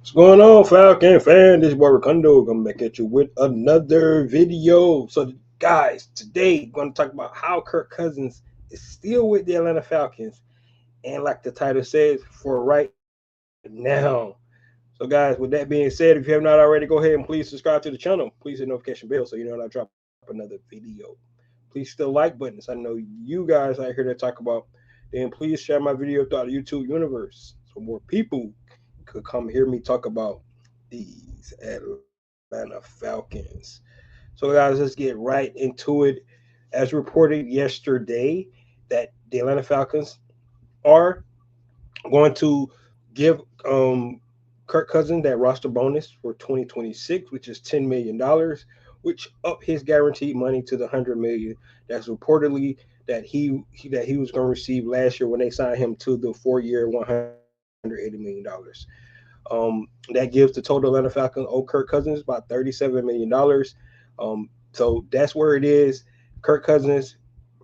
What's going on, Falcon fan? This is boy Ricondo coming back at you with another video. So, guys, today we're going to talk about how Kirk Cousins is still with the Atlanta Falcons, and like the title says, for right now. So, guys, with that being said, if you have not already, go ahead and please subscribe to the channel. Please hit the notification bell so you know when I drop another video. Please hit the like button so I know you guys out here to talk about. Then please share my video throughout the YouTube universe so more people could come hear me talk about these Atlanta Falcons. So, guys, let's get right into it. As reported yesterday, that the Atlanta Falcons are going to give Kirk Cousins that roster bonus for 2026, which is $10 million, which up his guaranteed money to the 100 million. That's reportedly that he was going to receive last year when they signed him to the 4 year, $180 million. That gives the total Atlanta Falcons owe Kirk Cousins about $37 million. So that's where it is. Kirk Cousins,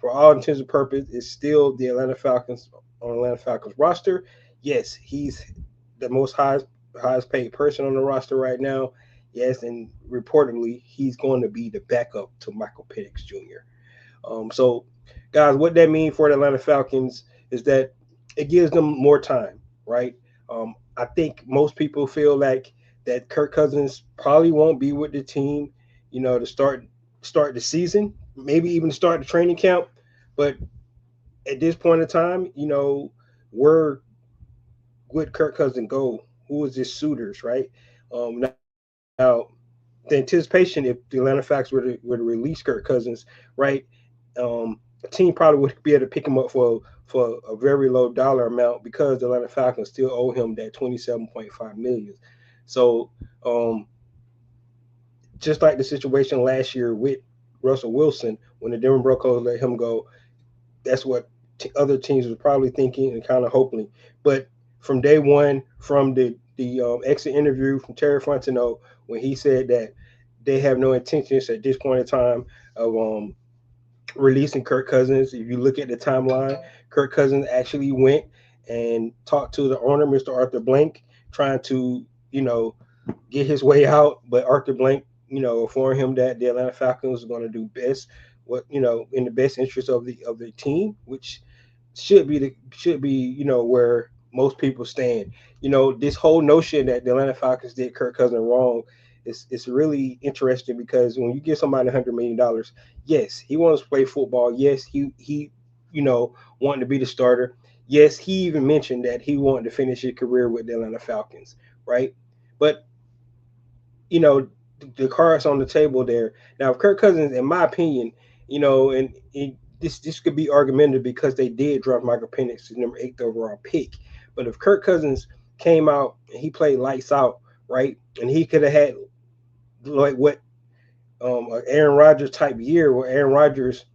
for all intents and purposes, is still the Atlanta Falcons on Atlanta Falcons roster. Yes, he's the highest paid person on the roster right now. Yes, and reportedly he's going to be the backup to Michael Penix Jr. So, guys, what that means for the Atlanta Falcons is that it gives them more time, right? I think most people feel like that Kirk Cousins probably won't be with the team, to start the season, maybe even to start the training camp. But at this point in time, where would Kirk Cousins go? Who is his suitors, right? Now, the anticipation if the Atlanta Falcons were to release Kirk Cousins, right? A team probably would be able to pick him up for a very low dollar amount because the Atlanta Falcons still owe him that 27.5 million. So just like the situation last year with Russell Wilson when the Denver Broncos let him go, that's what other teams were probably thinking and kind of hoping. But from day one, from the exit interview from Terry Fontenot, when he said that they have no intentions at this point in time of releasing Kirk Cousins. If you look at the timeline, Kirk Cousins actually went and talked to the owner, Mr. Arthur Blank, trying to, get his way out. But Arthur Blank, informed him that the Atlanta Falcons was going to do best, in the best interest of the team, which should be, where most people stand. This whole notion that the Atlanta Falcons did Kirk Cousins wrong it's really interesting because when you give somebody $100 million, yes, he wants to play football. Yes, he wanting to be the starter. Yes, he even mentioned that he wanted to finish his career with the Atlanta Falcons, right? But the cards on the table there. Now, if Kirk Cousins, in my opinion, and this could be argumentative because they did draft Michael Penix, the number 8th overall pick. But if Kirk Cousins came out and he played lights out, right, and he could have had like what an Aaron Rodgers type year where Aaron Rodgers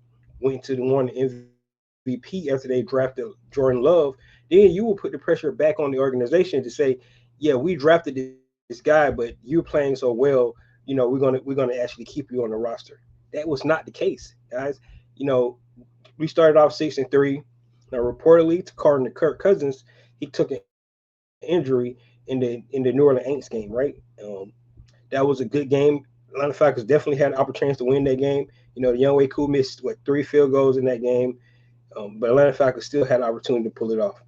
went to the one MVP after they drafted Jordan Love, then you will put the pressure back on the organization to say, yeah, we drafted this guy, but you're playing so well, we're gonna actually keep you on the roster. That was not the case, guys. You know, we started off 6-3. Now reportedly to Kirk Cousins, he took an injury in the New Orleans Saints game, right? That was a good game. Atlanta Falcons definitely had an opportunity to win that game. The young Way Cool missed 3 field goals in that game, but Atlanta Falcons still had an opportunity to pull it off.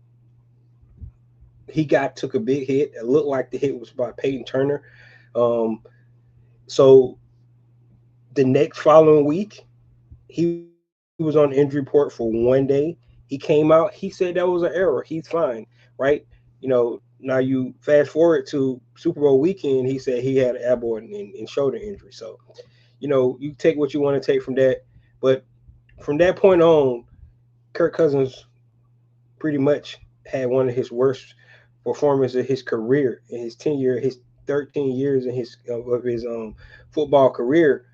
He took a big hit. It looked like the hit was by Peyton Turner. Um, so the next following week, he was on the injury report for one day. He came out. He said that was an error. He's fine, right? Now you fast forward to Super Bowl weekend. He said he had an elbow and shoulder injury. So, you take what you want to take from that. But from that point on, Kirk Cousins pretty much had one of his worst performances of his career in his 10 year, his 13 years in his of his football career.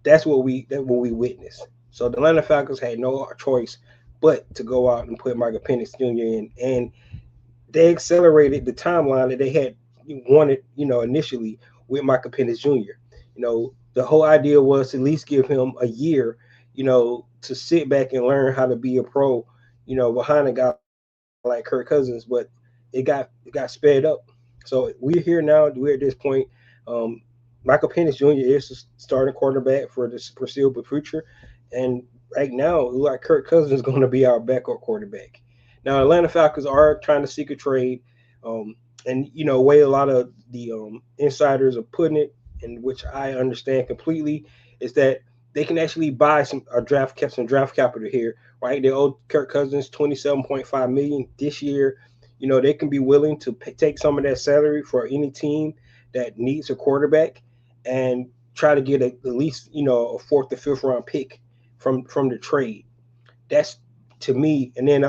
That's what we witnessed. So the Atlanta Falcons had no choice but to go out and put Michael Penix Jr. in, and they accelerated the timeline that they had wanted, initially with Michael Penix Jr. The whole idea was to at least give him a year, to sit back and learn how to be a pro, behind a guy like Kirk Cousins. But it got sped up. So we're here now. We're at this point. Um, Michael Penix Jr. is the starting quarterback for the foreseeable future, and right now, it looks like Kirk Cousins is going to be our backup quarterback. Now, Atlanta Falcons are trying to seek a trade, um, and way a lot of the insiders are putting it, in which I understand completely, is that they can actually buy some draft capital here, right? They owe Kirk Cousins 27.5 million this year. They can be willing to take some of that salary for any team that needs a quarterback and try to get at least a fourth or fifth round pick from the trade. That's to me. And then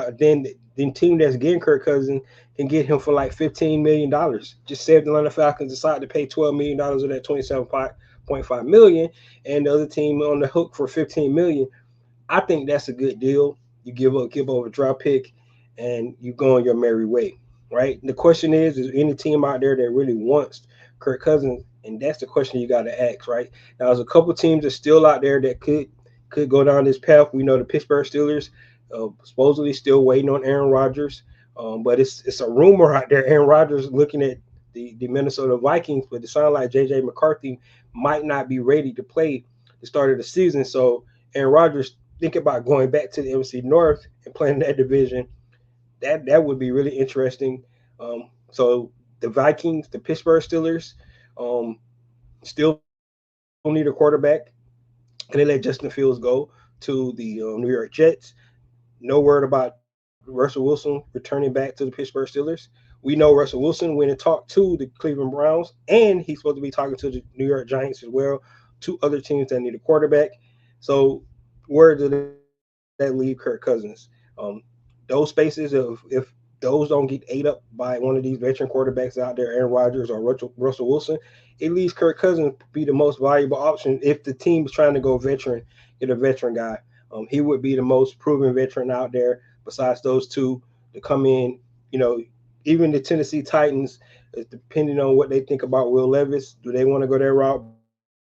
team that's getting Kirk Cousins can get him for like $15 million. Just say if the Atlanta Falcons decide to pay $12 million of that 27.5 million, and the other team on the hook for 15 million. I think that's a good deal. You give up a draft pick, and you go on your merry way, right? The question is any team out there that really wants Kirk Cousins? And that's the question you got to ask, right? Now, there's a couple teams that's still out there that could go down this path. We know the Pittsburgh Steelers supposedly still waiting on Aaron Rodgers, but it's a rumor out there. Aaron Rodgers looking at the Minnesota Vikings, but it sounds like JJ McCarthy might not be ready to play the start of the season. So Aaron Rodgers think about going back to the NFC North and playing that division. That would be really interesting. So the Vikings, the Pittsburgh Steelers, still need a quarterback, and they let Justin Fields go to the New York Jets. No word about Russell Wilson returning back to the Pittsburgh Steelers. We know Russell Wilson went and talked to the Cleveland Browns, and he's supposed to be talking to the New York Giants as well, two other teams that need a quarterback. So where do that leave Kirk Cousins? Those spaces, if those don't get ate up by one of these veteran quarterbacks out there, Aaron Rodgers or Russell Wilson, it leaves Kirk Cousins be the most valuable option if the team is trying to go veteran, get a veteran guy. He would be the most proven veteran out there besides those two to come in. You know, even the Tennessee Titans, depending on what they think about Will Levis, do they want to go that route,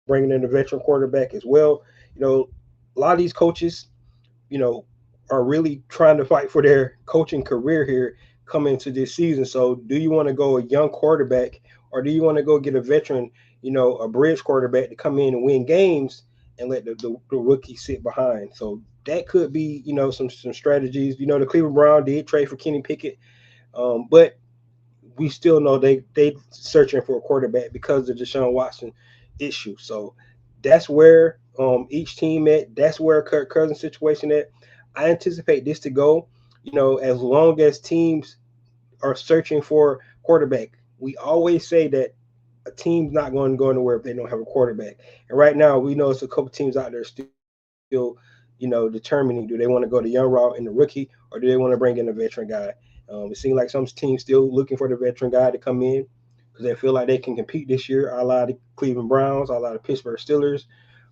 bringing in a veteran quarterback as well? A lot of these coaches, you know, are really trying to fight for their coaching career here coming into this season. So, do you want to go a young quarterback, or do you want to go get a veteran, a bridge quarterback to come in and win games and let the rookie sit behind? So that could be, some strategies. The Cleveland Brown did trade for Kenny Pickett, but we still know they searching for a quarterback because of Deshaun Watson issue. So that's where each team at. That's where Kirk Cousins situation at. I anticipate this to go. As long as teams are searching for quarterback, we always say that a team's not going to go anywhere if they don't have a quarterback. And right now, we know it's a couple teams out there still, determining do they want to go the young route in the rookie, or do they want to bring in a veteran guy. It seems like some teams still looking for the veteran guy to come in because they feel like they can compete this year. A lot of Cleveland Browns, a lot of Pittsburgh Steelers,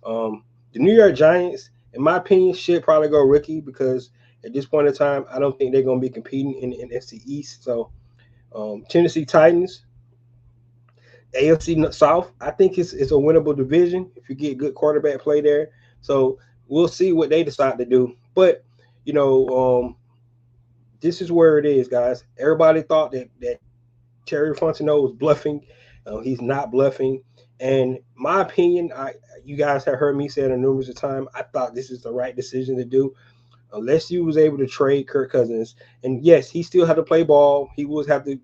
the New York Giants. In my opinion, should probably go rookie because at this point in time, I don't think they're going to be competing in the NFC East. So Tennessee Titans, AFC South, I think it's a winnable division if you get good quarterback play there. So we'll see what they decide to do. But you know, this is where it is, guys. Everybody thought that Terry Fontenot was bluffing. He's not bluffing. And my opinion, you guys have heard me say it a numerous of times. I thought this is the right decision to do, unless you was able to trade Kirk Cousins. And yes, he still had to play ball. He would have to,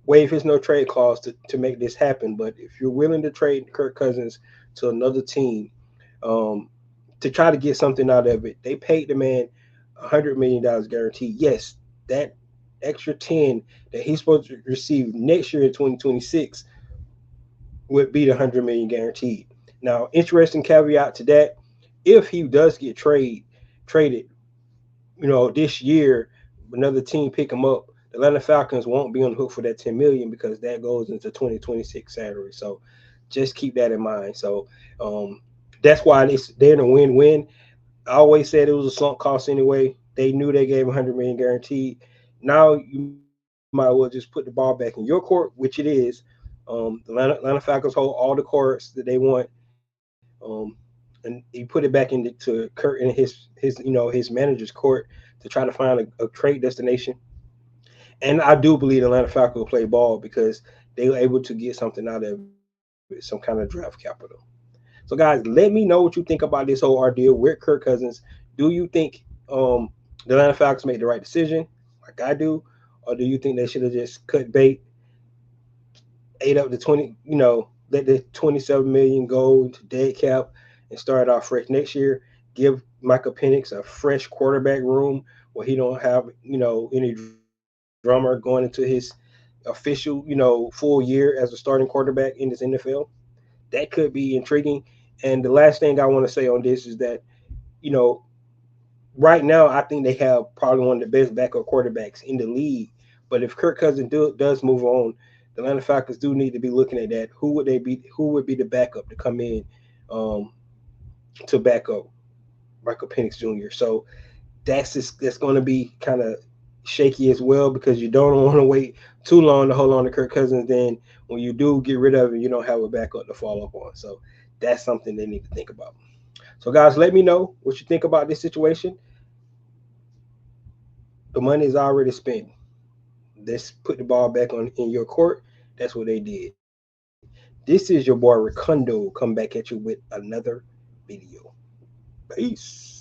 waive his no trade clause to make this happen. But if you're willing to trade Kirk Cousins to another team, um, to try to get something out of it, they paid the man $100 million guaranteed. Yes, that extra 10 that he's supposed to receive next year in 2026 would be the 100 million guaranteed. Now, interesting caveat to that: if he does get traded, this year, another team pick him up, the Atlanta Falcons won't be on the hook for that 10 million because that goes into 2026 salary. So just keep that in mind. So that's why they're in a win-win. I always said it was a sunk cost anyway. They knew they gave 100 million guaranteed. Now you might as well just put the ball back in your court, which it is. The Atlanta Falcons hold all the cards that they want, and he put it back into Kurt and his manager's court to try to find a trade destination. And I do believe the Atlanta Falcons will play ball because they were able to get something out of it, some kind of draft capital. So, guys, let me know what you think about this whole ordeal with Kirk Cousins. Do you think the Atlanta Falcons made the right decision, like I do, or do you think they should have just cut bait, ate up the 20, let the 27 million go into dead cap and start off fresh next year? Give Michael Penix a fresh quarterback room where he don't have any drummer going into his official full year as a starting quarterback in this NFL. That could be intriguing. And the last thing I want to say on this is that you know right now I think they have probably one of the best backup quarterbacks in the league. But if Kirk Cousins does move on, the Atlanta Falcons do need to be looking at that. Who would they be? Who would be the backup to come in um, to back up Michael Penix Jr.? So that's going to be kind of shaky as well because you don't want to wait too long to hold on to Kirk Cousins. Then when you do get rid of him, you don't have a backup to fall up on. So that's something they need to think about. So guys, let me know what you think about this situation. The money is already spent. Let's put the ball back on in your court. That's what they did. This is your boy Ricondo come back at you with another video. Peace.